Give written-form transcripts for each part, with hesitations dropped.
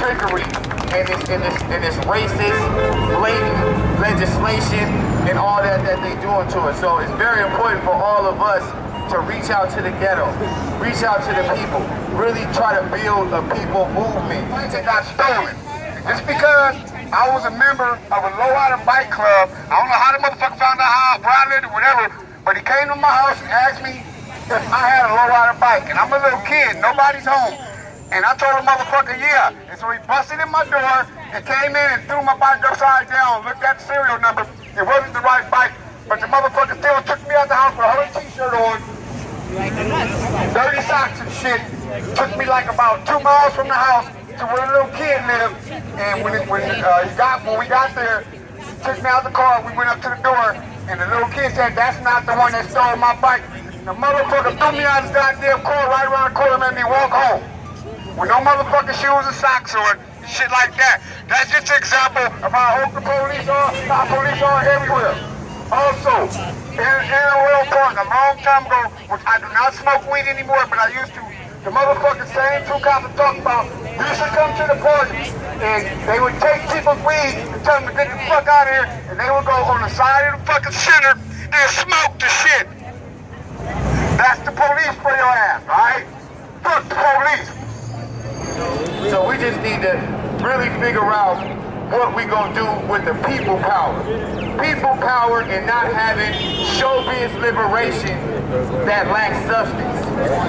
trickery and this racist, blatant legislation and all that they doing to us. So it's very important for all of us to reach out to the ghetto, reach out to the people, really try to build a people movement. It got stolen. Just because I was a member of a low-rider bike club, I don't know how the motherfucker found out how I lived or whatever, but he came to my house and asked me if I had a low-rider bike. And I'm a little kid, nobody's home. And I told the motherfucker, yeah. And so he busted in my door and came in and threw my bike upside down, looked at the serial number. It wasn't the right bike, but the motherfucker still took me out the house with a Hood t-shirt on, dirty socks and shit. Took me like about 2 miles from the house to where a little kid lived. And when we got there, he took me out the car, we went up to the door, and the little kid said, that's not the one that stole my bike. The motherfucker threw me out of his goddamn car right around the corner and made me walk home. With no motherfucking shoes or socks on, shit like that. That's just an example of how Oakland police are, how police are everywhere. Also, in a real park, a long time ago, which I do not smoke weed anymore, but I used to, the motherfucking same two cops are talking about, used to come to the party, and they would take people's weed and tell them to get the fuck out of here, and they would go on the side of the fucking center and smoke the shit. That's the police for your ass, alright? Fuck the police. So we just need to really figure out what we gonna do with the people power. People power and not having showbiz liberation that lacks substance.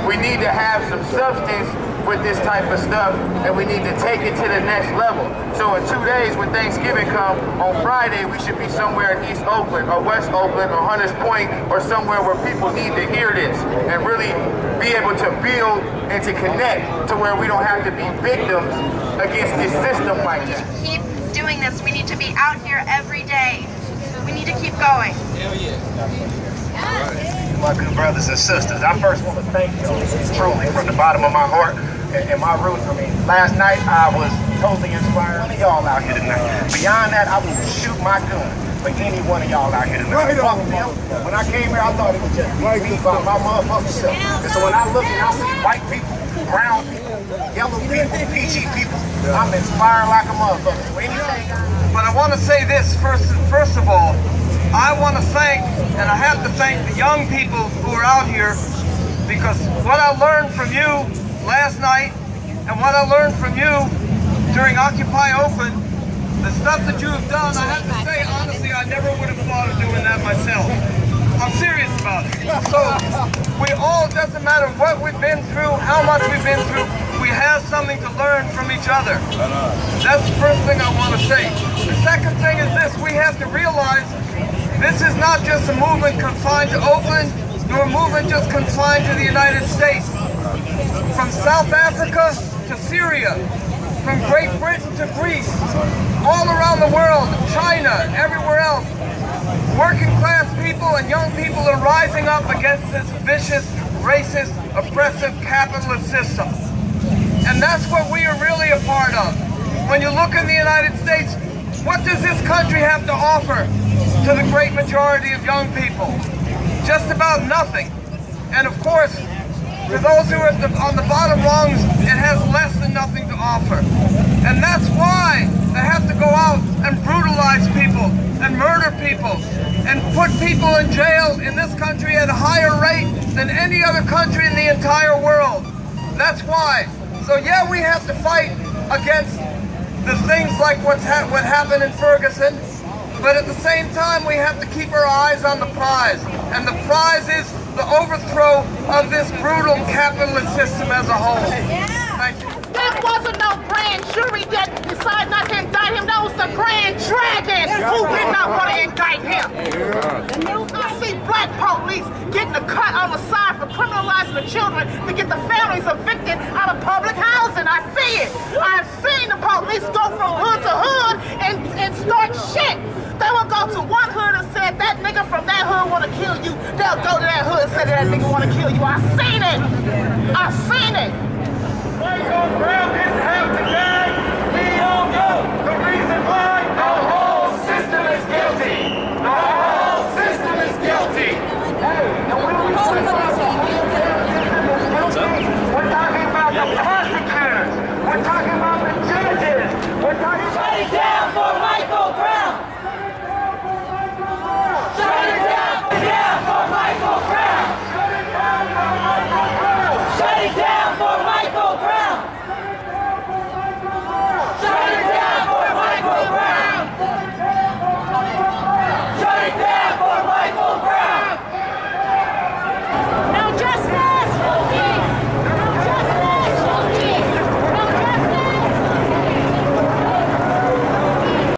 We need to have some substance with this type of stuff, and we need to take it to the next level. So in 2 days when Thanksgiving comes, on Friday we should be somewhere in East Oakland or West Oakland or Hunters Point or somewhere where people need to hear this and really be able to build and to connect to where we don't have to be victims against this system like that. Keep doing this. We need to be out here every day. We need to keep going. Hell yeah. My good brothers and sisters, I first want to thank you truly from the bottom of my heart and my roots. I mean, last night I was totally inspired. One of y'all out here tonight. Beyond that, I will shoot my gun for any one of y'all out here tonight. When I came here, I thought it was just me by my motherfucking self. And so when I look and I see white people, brown people, yellow people, peachy people, I'm inspired like a motherfucker. So anything. But I want to say this first of all. I want to thank, and I have to thank the young people who are out here, because what I learned from you last night and what I learned from you during Occupy Oakland, the stuff that you have done, I have to say, honestly, I never would have thought of doing that myself. I'm serious about it. So we all, doesn't matter what we've been through, how much we've been through, we have something to learn from each other. That's the first thing I want to say. The second thing is this: we have to realize this is not just a movement confined to Oakland, nor a movement just confined to the United States. From South Africa to Syria, from Great Britain to Greece, all around the world, China, everywhere else, working class people and young people are rising up against this vicious, racist, oppressive capitalist system. And that's what we are really a part of. When you look in the United States, what does this country have to offer to the great majority of young people? Just about nothing. And of course, for those who are on the bottom rungs, it has less than nothing to offer. And that's why they have to go out and brutalize people and murder people and put people in jail in this country at a higher rate than any other country in the entire world. That's why. So yeah, we have to fight against the things like what happened in Ferguson, but at the same time we have to keep our eyes on the prize. And the prize is the overthrow of this brutal capitalist system as a whole. Thank you. That wasn't no grand jury that decided not to indict him. That was the grand dragon who did not want to indict him. I see black police getting a cut on the side for criminalizing the children to get the families evicted out of public housing. I see it. I've seen the police go from hood to hood and start shit. They will go to one hood and say, that nigga from that hood want to kill you. They'll go to that hood and say that nigga want to kill you. I see